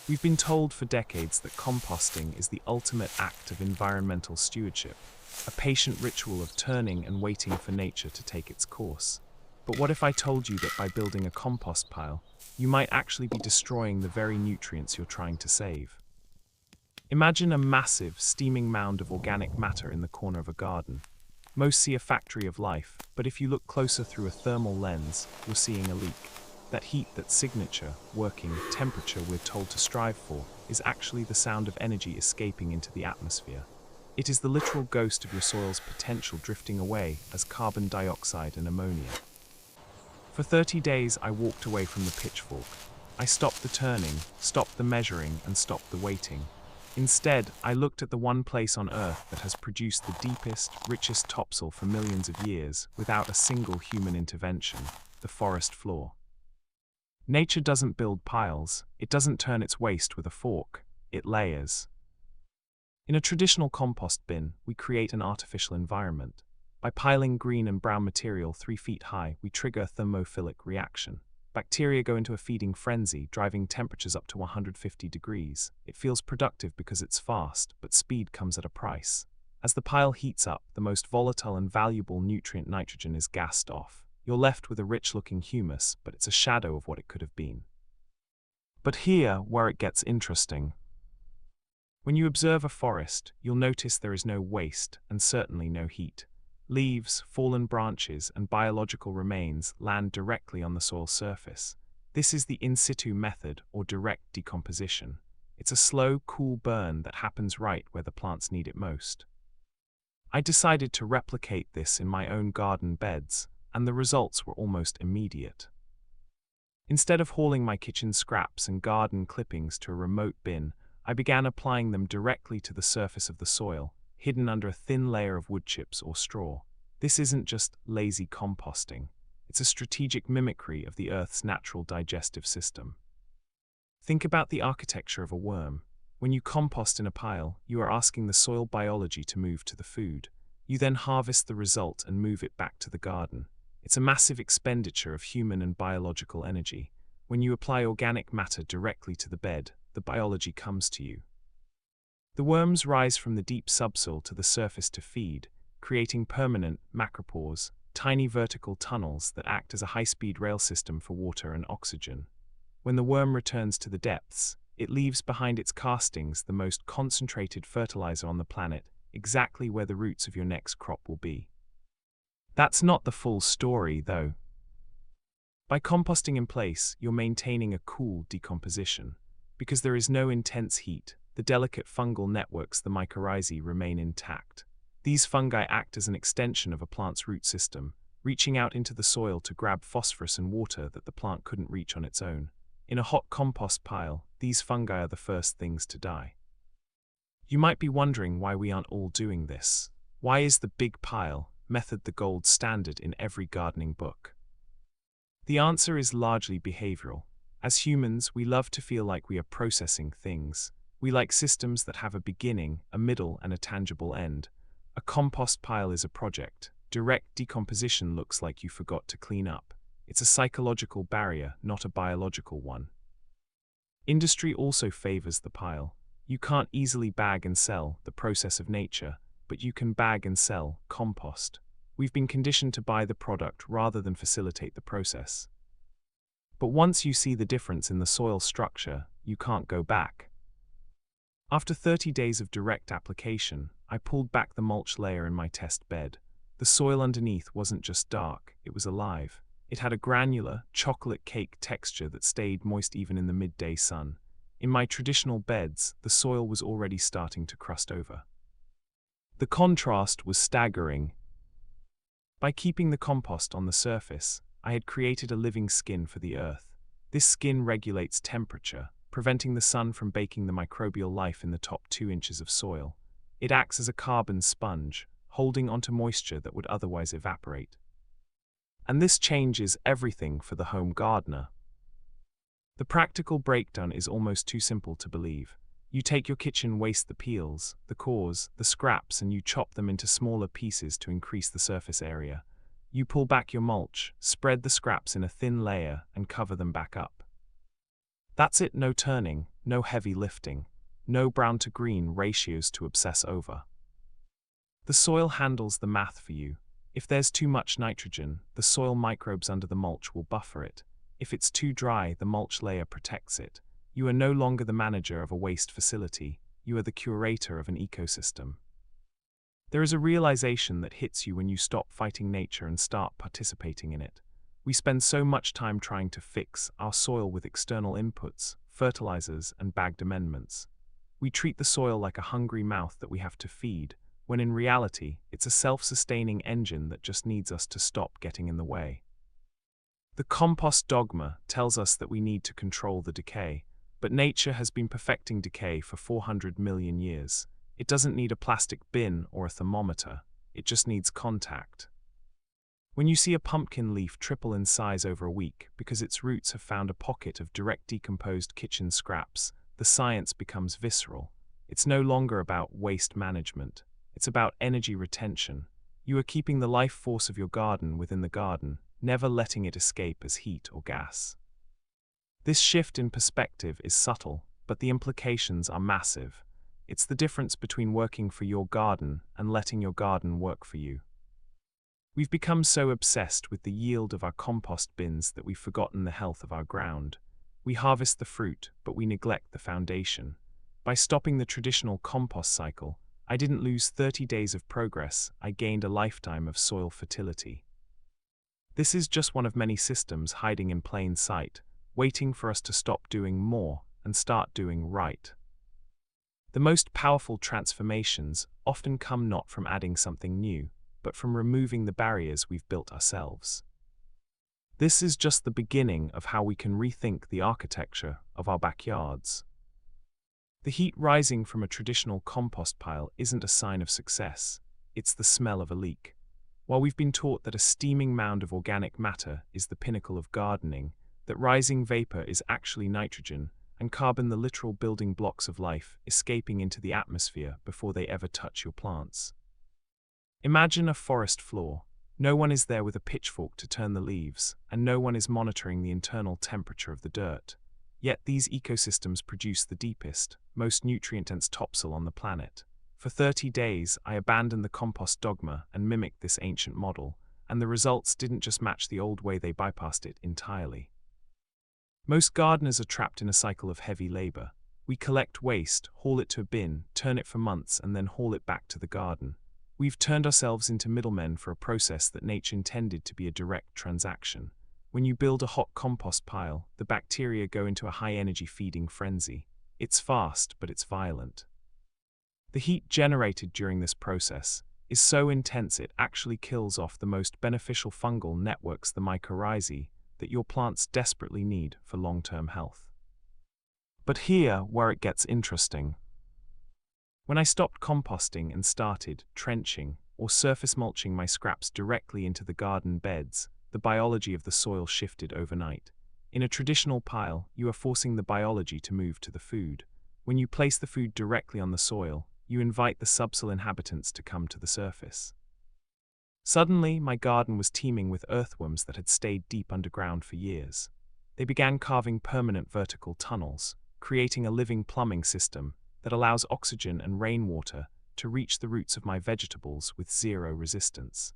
We've been told for decades that composting is the ultimate act of environmental stewardship, a patient ritual of turning and waiting for nature to take its course. But what if I told you that by building a compost pile, you might actually be destroying the very nutrients you're trying to save? Imagine a massive, steaming mound of organic matter in the corner of a garden. Most see a factory of life, but if you look closer through a thermal lens, you're seeing a leak. That heat, that signature, working temperature we're told to strive for, is actually the sound of energy escaping into the atmosphere. It is the literal ghost of your soil's potential drifting away as carbon dioxide and ammonia. For 30 days, I walked away from the pitchfork. I stopped the turning, stopped the measuring, and stopped the waiting. Instead, I looked at the one place on Earth that has produced the deepest, richest topsoil for millions of years without a single human intervention, the forest floor. Nature doesn't build piles, it doesn't turn its waste with a fork, it layers. In a traditional compost bin, we create an artificial environment. By piling green and brown material 3 feet high, we trigger a thermophilic reaction. Bacteria go into a feeding frenzy, driving temperatures up to 150 degrees. It feels productive because it's fast, but speed comes at a price. As the pile heats up, the most volatile and valuable nutrient nitrogen is gassed off. You're left with a rich-looking humus, but it's a shadow of what it could have been. But here, where it gets interesting. When you observe a forest, you'll notice there is no waste, and certainly no heat. Leaves, fallen branches, and biological remains land directly on the soil surface. This is the in situ method, or direct decomposition. It's a slow, cool burn that happens right where the plants need it most. I decided to replicate this in my own garden beds, and the results were almost immediate. Instead of hauling my kitchen scraps and garden clippings to a remote bin, I began applying them directly to the surface of the soil, hidden under a thin layer of wood chips or straw. This isn't just lazy composting. It's a strategic mimicry of the Earth's natural digestive system. Think about the architecture of a worm. When you compost in a pile, you are asking the soil biology to move to the food. You then harvest the result and move it back to the garden. It's a massive expenditure of human and biological energy. When you apply organic matter directly to the bed, the biology comes to you. The worms rise from the deep subsoil to the surface to feed, creating permanent macropores, tiny vertical tunnels that act as a high-speed rail system for water and oxygen. When the worm returns to the depths, it leaves behind its castings the most concentrated fertilizer on the planet, exactly where the roots of your next crop will be. That's not the full story, though. By composting in place, you're maintaining a cool decomposition. Because there is no intense heat, the delicate fungal networks, the mycorrhizae, remain intact. These fungi act as an extension of a plant's root system, reaching out into the soil to grab phosphorus and water that the plant couldn't reach on its own. In a hot compost pile, these fungi are the first things to die. You might be wondering why we aren't all doing this. Why is the big pile method the gold standard in every gardening book? The answer is largely behavioral. As humans, we love to feel like we are processing things. We like systems that have a beginning, a middle, and a tangible end. A compost pile is a project. Direct decomposition looks like you forgot to clean up. It's a psychological barrier, not a biological one. Industry also favors the pile. You can't easily bag and sell the process of nature, but you can bag and sell compost. We've been conditioned to buy the product rather than facilitate the process. But once you see the difference in the soil structure, you can't go back. After 30 days of direct application, I pulled back the mulch layer in my test bed. The soil underneath wasn't just dark, it was alive. It had a granular, chocolate cake texture that stayed moist even in the midday sun. In my traditional beds, the soil was already starting to crust over. The contrast was staggering. By keeping the compost on the surface, I had created a living skin for the earth. This skin regulates temperature, preventing the sun from baking the microbial life in the top 2 inches of soil. It acts as a carbon sponge, holding onto moisture that would otherwise evaporate. And this changes everything for the home gardener. The practical breakdown is almost too simple to believe. You take your kitchen waste, the peels, the cores, the scraps, and you chop them into smaller pieces to increase the surface area. You pull back your mulch, spread the scraps in a thin layer, and cover them back up. That's it, no turning, no heavy lifting, no brown to green ratios to obsess over. The soil handles the math for you. If there's too much nitrogen, the soil microbes under the mulch will buffer it. If it's too dry, the mulch layer protects it. You are no longer the manager of a waste facility, you are the curator of an ecosystem. There is a realization that hits you when you stop fighting nature and start participating in it. We spend so much time trying to fix our soil with external inputs, fertilizers, and bagged amendments. We treat the soil like a hungry mouth that we have to feed, when in reality, it's a self-sustaining engine that just needs us to stop getting in the way. The compost dogma tells us that we need to control the decay, but nature has been perfecting decay for 400 million years. It doesn't need a plastic bin or a thermometer, it just needs contact. When you see a pumpkin leaf triple in size over a week because its roots have found a pocket of direct decomposed kitchen scraps, the science becomes visceral. It's no longer about waste management. It's about energy retention. You are keeping the life force of your garden within the garden, never letting it escape as heat or gas. This shift in perspective is subtle, but the implications are massive. It's the difference between working for your garden and letting your garden work for you. We've become so obsessed with the yield of our compost bins that we've forgotten the health of our ground. We harvest the fruit, but we neglect the foundation. By stopping the traditional compost cycle, I didn't lose 30 days of progress, I gained a lifetime of soil fertility. This is just one of many systems hiding in plain sight, waiting for us to stop doing more and start doing right. The most powerful transformations often come not from adding something new, but from removing the barriers we've built ourselves. This is just the beginning of how we can rethink the architecture of our backyards. The heat rising from a traditional compost pile isn't a sign of success, it's the smell of a leak. While we've been taught that a steaming mound of organic matter is the pinnacle of gardening, that rising vapor is actually nitrogen, and carbon the literal building blocks of life escaping into the atmosphere before they ever touch your plants. Imagine a forest floor. No one is there with a pitchfork to turn the leaves, and no one is monitoring the internal temperature of the dirt. Yet these ecosystems produce the deepest, most nutrient-dense topsoil on the planet. For 30 days, I abandoned the compost dogma and mimicked this ancient model, and the results didn't just match the old way, they bypassed it entirely. Most gardeners are trapped in a cycle of heavy labor. We collect waste, haul it to a bin, turn it for months, and then haul it back to the garden. We've turned ourselves into middlemen for a process that nature intended to be a direct transaction. When you build a hot compost pile, the bacteria go into a high-energy feeding frenzy. It's fast, but it's violent. The heat generated during this process is so intense it actually kills off the most beneficial fungal networks, the mycorrhizae, that your plants desperately need for long-term health. But here where it gets interesting. When I stopped composting and started trenching or surface mulching my scraps directly into the garden beds, the biology of the soil shifted overnight. In a traditional pile, you are forcing the biology to move to the food. When you place the food directly on the soil, you invite the subsoil inhabitants to come to the surface. Suddenly, my garden was teeming with earthworms that had stayed deep underground for years. They began carving permanent vertical tunnels, creating a living plumbing system that allows oxygen and rainwater to reach the roots of my vegetables with zero resistance.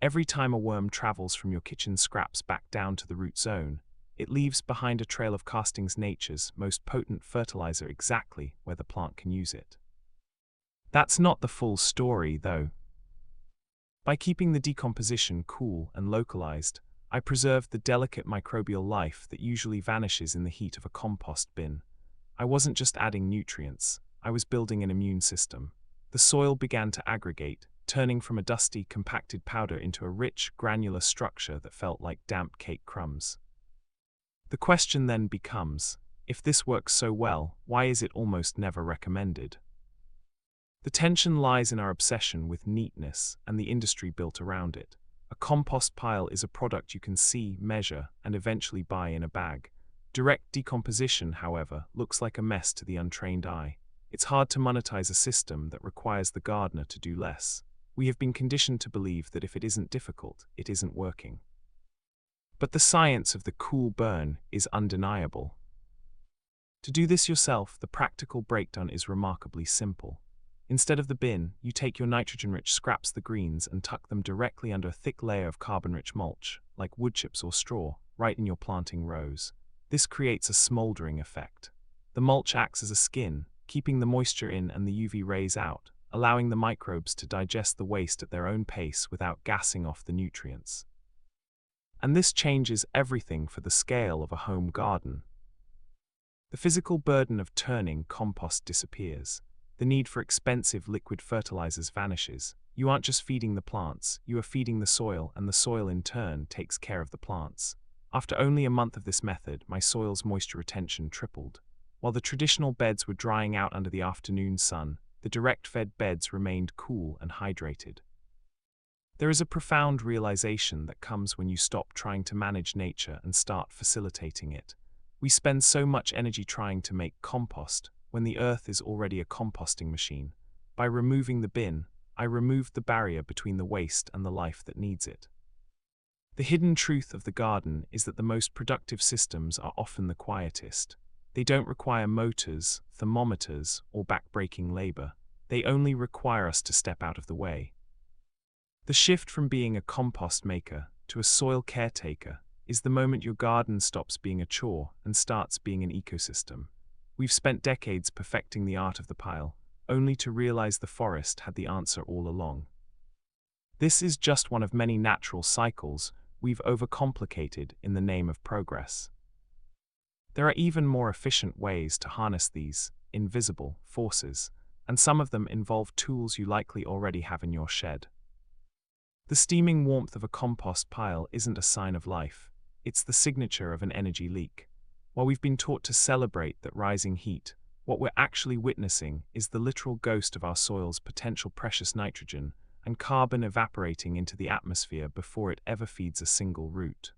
Every time a worm travels from your kitchen scraps back down to the root zone, it leaves behind a trail of castings, nature's most potent fertilizer, exactly where the plant can use it. That's not the full story, though. By keeping the decomposition cool and localized, I preserved the delicate microbial life that usually vanishes in the heat of a compost bin. I wasn't just adding nutrients, I was building an immune system. The soil began to aggregate, turning from a dusty, compacted powder into a rich, granular structure that felt like damp cake crumbs. The question then becomes, if this works so well, why is it almost never recommended? The tension lies in our obsession with neatness and the industry built around it. A compost pile is a product you can see, measure, and eventually buy in a bag. Direct decomposition, however, looks like a mess to the untrained eye. It's hard to monetize a system that requires the gardener to do less. We have been conditioned to believe that if it isn't difficult, it isn't working. But the science of the cool burn is undeniable. To do this yourself, the practical breakdown is remarkably simple. Instead of the bin, you take your nitrogen-rich scraps, the greens, and tuck them directly under a thick layer of carbon-rich mulch, like wood chips or straw, right in your planting rows. This creates a smoldering effect. The mulch acts as a skin, keeping the moisture in and the UV rays out, allowing the microbes to digest the waste at their own pace without gassing off the nutrients. And this changes everything for the scale of a home garden. The physical burden of turning compost disappears. The need for expensive liquid fertilizers vanishes. You aren't just feeding the plants, you are feeding the soil, and the soil in turn takes care of the plants. After only a month of this method, my soil's moisture retention tripled. While the traditional beds were drying out under the afternoon sun, the direct-fed beds remained cool and hydrated. There is a profound realization that comes when you stop trying to manage nature and start facilitating it. We spend so much energy trying to make compost, when the earth is already a composting machine. By removing the bin, I removed the barrier between the waste and the life that needs it. The hidden truth of the garden is that the most productive systems are often the quietest. They don't require motors, thermometers, or back-breaking labor. They only require us to step out of the way. The shift from being a compost maker to a soil caretaker is the moment your garden stops being a chore and starts being an ecosystem. We've spent decades perfecting the art of the pile, only to realize the forest had the answer all along. This is just one of many natural cycles we've overcomplicated in the name of progress. There are even more efficient ways to harness these invisible forces, and some of them involve tools you likely already have in your shed. The steaming warmth of a compost pile isn't a sign of life, it's the signature of an energy leak. While we've been taught to celebrate that rising heat, what we're actually witnessing is the literal ghost of our soil's potential precious nitrogen and carbon evaporating into the atmosphere before it ever feeds a single root.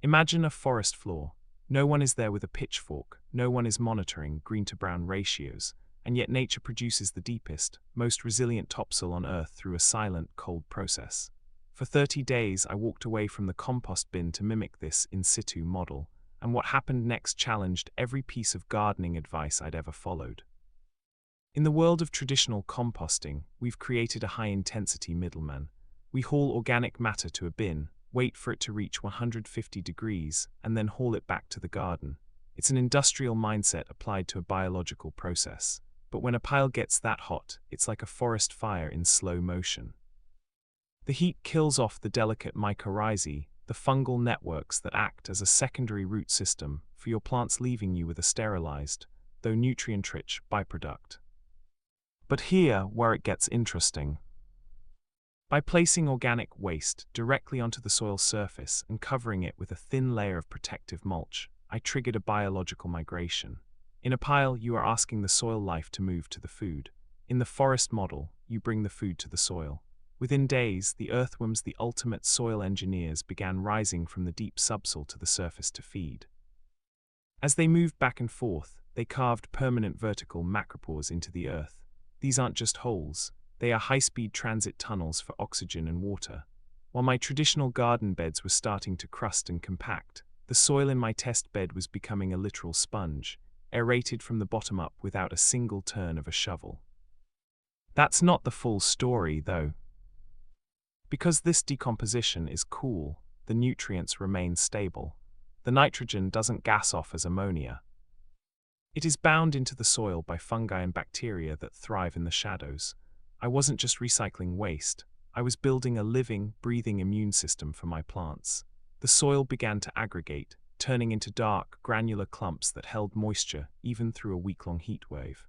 Imagine a forest floor. No one is there with a pitchfork, no one is monitoring green to brown ratios, and yet nature produces the deepest, most resilient topsoil on Earth through a silent, cold process. For 30 days I walked away from the compost bin to mimic this in situ model, and what happened next challenged every piece of gardening advice I'd ever followed. In the world of traditional composting, we've created a high-intensity middleman. We haul organic matter to a bin, wait for it to reach 150 degrees, and then haul it back to the garden. It's an industrial mindset applied to a biological process. But when a pile gets that hot, it's like a forest fire in slow motion. The heat kills off the delicate mycorrhizae, the fungal networks that act as a secondary root system for your plants, leaving you with a sterilized, though nutrient-rich, byproduct. But here where it gets interesting. By placing organic waste directly onto the soil surface and covering it with a thin layer of protective mulch, I triggered a biological migration. In a pile, you are asking the soil life to move to the food. In the forest model, you bring the food to the soil. Within days, the earthworms, the ultimate soil engineers, began rising from the deep subsoil to the surface to feed. As they moved back and forth, they carved permanent vertical macropores into the earth. These aren't just holes, they are high-speed transit tunnels for oxygen and water. While my traditional garden beds were starting to crust and compact, the soil in my test bed was becoming a literal sponge, aerated from the bottom up without a single turn of a shovel. That's not the full story, though. Because this decomposition is cool, the nutrients remain stable. The nitrogen doesn't gas off as ammonia. It is bound into the soil by fungi and bacteria that thrive in the shadows. I wasn't just recycling waste, I was building a living, breathing immune system for my plants. The soil began to aggregate, turning into dark, granular clumps that held moisture even through a week-long heat wave.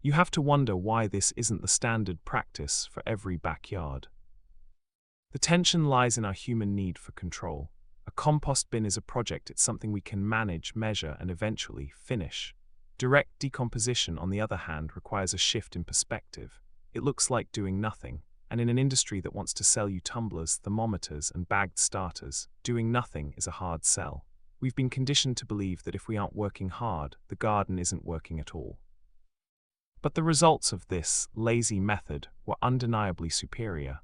You have to wonder why this isn't the standard practice for every backyard. The tension lies in our human need for control. A compost bin is a project, it's something we can manage, measure, and eventually finish. Direct decomposition, on the other hand, requires a shift in perspective. It looks like doing nothing, and in an industry that wants to sell you tumblers, thermometers, and bagged starters, doing nothing is a hard sell. We've been conditioned to believe that if we aren't working hard, the garden isn't working at all. But the results of this lazy method were undeniably superior.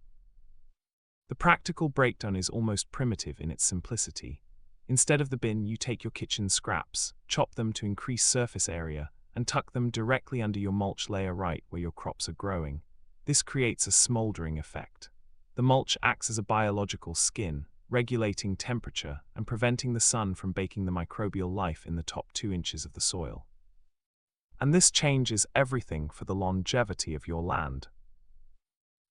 The practical breakdown is almost primitive in its simplicity. Instead of the bin, you take your kitchen scraps, chop them to increase surface area, and tuck them directly under your mulch layer right where your crops are growing. This creates a smoldering effect. The mulch acts as a biological skin, regulating temperature and preventing the sun from baking the microbial life in the top 2 inches of the soil. And this changes everything for the longevity of your land.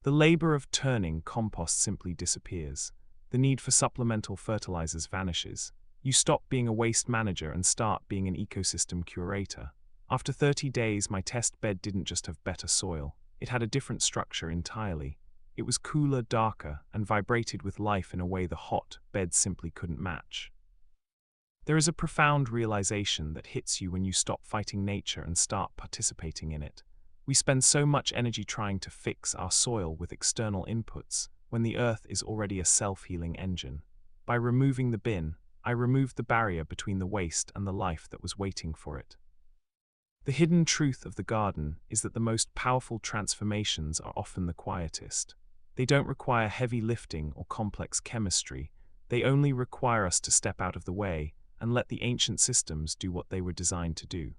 The labor of turning compost simply disappears. The need for supplemental fertilizers vanishes. You stop being a waste manager and start being an ecosystem curator. After 30 days, my test bed didn't just have better soil. It had a different structure entirely. It was cooler, darker, and vibrated with life in a way the hot bed simply couldn't match. There is a profound realization that hits you when you stop fighting nature and start participating in it. We spend so much energy trying to fix our soil with external inputs, when the earth is already a self-healing engine. By removing the bin, I removed the barrier between the waste and the life that was waiting for it. The hidden truth of the garden is that the most powerful transformations are often the quietest. They don't require heavy lifting or complex chemistry. They only require us to step out of the way and let the ancient systems do what they were designed to do.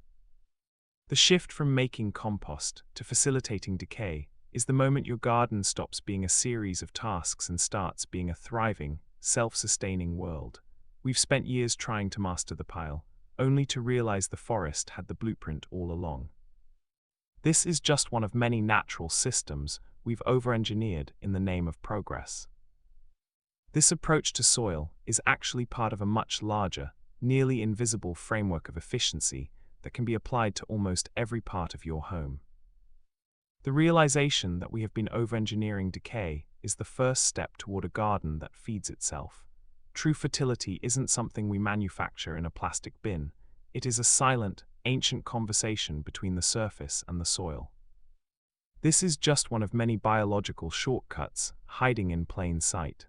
The shift from making compost to facilitating decay is the moment your garden stops being a series of tasks and starts being a thriving, self-sustaining world. We've spent years trying to master the pile, only to realize the forest had the blueprint all along. This is just one of many natural systems we've over-engineered in the name of progress. This approach to soil is actually part of a much larger, nearly invisible framework of efficiency that can be applied to almost every part of your home. The realization that we have been over-engineering decay is the first step toward a garden that feeds itself. True fertility isn't something we manufacture in a plastic bin. It is a silent, ancient conversation between the surface and the soil. This is just one of many biological shortcuts hiding in plain sight.